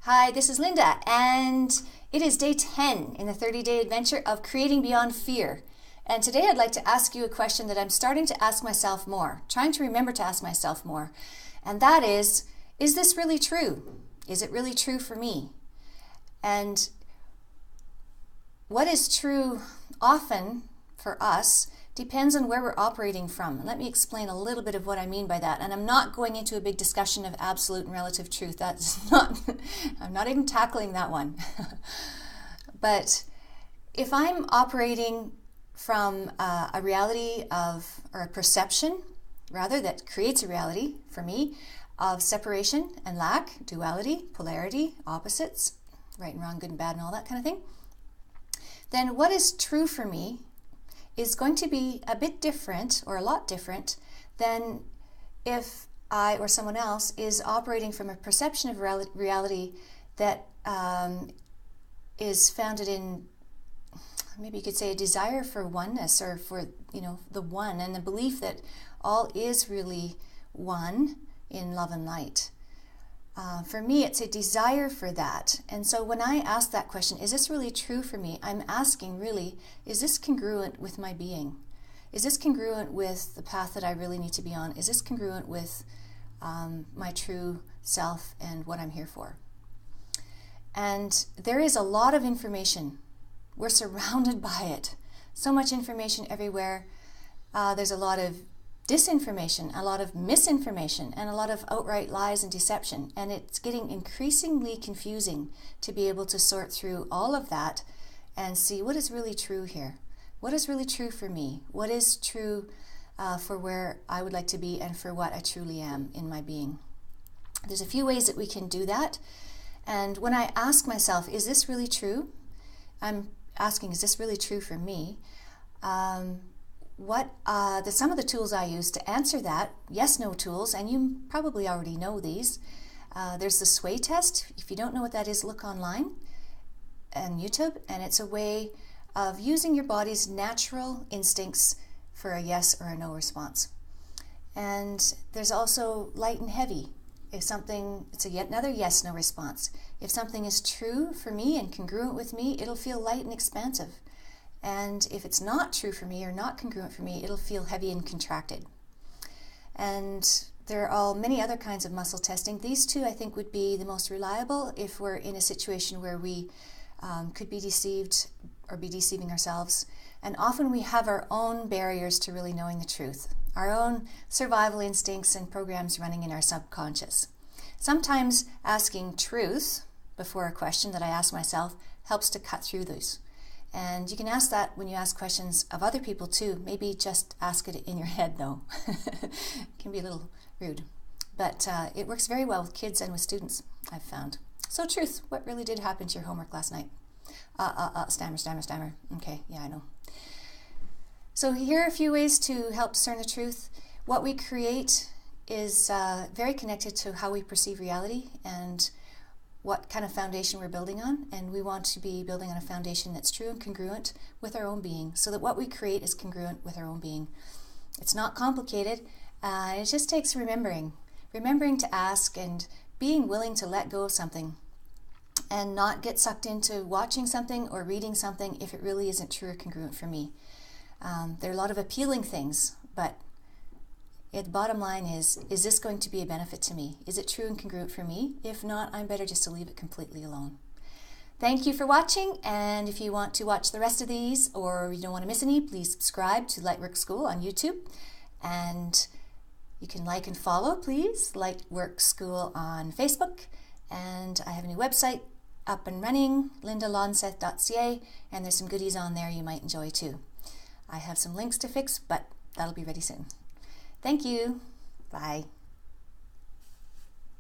Hi, this is Linda, and it is day 10 in the 30-day adventure of creating beyond fear. And today I'd like to ask you a question that I'm starting to ask myself more, trying to remember to ask myself more. And that is this really true? Is it really true for me? And what is true often for us depends on where we're operating from. And let me explain a little bit of what I mean by that. And I'm not going into a big discussion of absolute and relative truth. That's not, I'm not even tackling that one. But if I'm operating from a reality of, or a perception, rather, that creates a reality for me of separation and lack, duality, polarity, opposites, right and wrong, good and bad, and all that kind of thing, then what is true for me is going to be a bit different, or a lot different, than if I or someone else is operating from a perception of reality that is founded in, maybe you could say, a desire for oneness, or for, the one, and the belief that all is really one in love and light. For me, it's a desire for that. And so when I ask that question, is this really true for me? I'm asking, really, is this congruent with my being? Is this congruent with the path that I really need to be on? Is this congruent with my true self and what I'm here for? And there is a lot of information. We're surrounded by it. So much information everywhere. There's a lot of disinformation, a lot of misinformation, and a lot of outright lies and deception. And it's getting increasingly confusing to be able to sort through all of that and see what is really true here. What is really true for me? What is true for where I would like to be and for what I truly am in my being? There's a few ways that we can do that. And when I ask myself, is this really true? I'm asking, is this really true for me? Some of the tools I use to answer that, yes/no tools, and you probably already know these. There's the sway test. If you don't know what that is, look online and YouTube, and it's a way of using your body's natural instincts for a yes or a no response. And there's also light and heavy. If something, it's yet another yes/no response. If something is true for me and congruent with me, it'll feel light and expansive. And if it's not true for me or not congruent for me, it'll feel heavy and contracted. And there are all many other kinds of muscle testing. These two, I think, would be the most reliable if we're in a situation where we could be deceived or be deceiving ourselves. And often we have our own barriers to really knowing the truth, our own survival instincts and programs running in our subconscious. Sometimes asking truth before a question that I ask myself helps to cut through those. And you can ask that when you ask questions of other people too. Maybe just ask it in your head though. It can be a little rude. But it works very well with kids and with students, I've found. So truth, what really did happen to your homework last night? Stammer. Okay, yeah, I know. So here are a few ways to help discern the truth. What we create is very connected to how we perceive reality and what kind of foundation we're building on, and we want to be building on a foundation that's true and congruent with our own being, so that what we create is congruent with our own being. It's not complicated, it just takes remembering to ask and being willing to let go of something and not get sucked into watching something or reading something if it really isn't true or congruent for me. There are a lot of appealing things, but the bottom line is this going to be a benefit to me? Is it true and congruent for me? If not, I'm better just to leave it completely alone. Thank you for watching, and if you want to watch the rest of these or you don't want to miss any, please subscribe to Lightwork School on YouTube. And you can like and follow, please, Lightwork School on Facebook. And I have a new website up and running, lindalonseth.ca, and there's some goodies on there you might enjoy too. I have some links to fix, but that'll be ready soon. Thank you. Bye.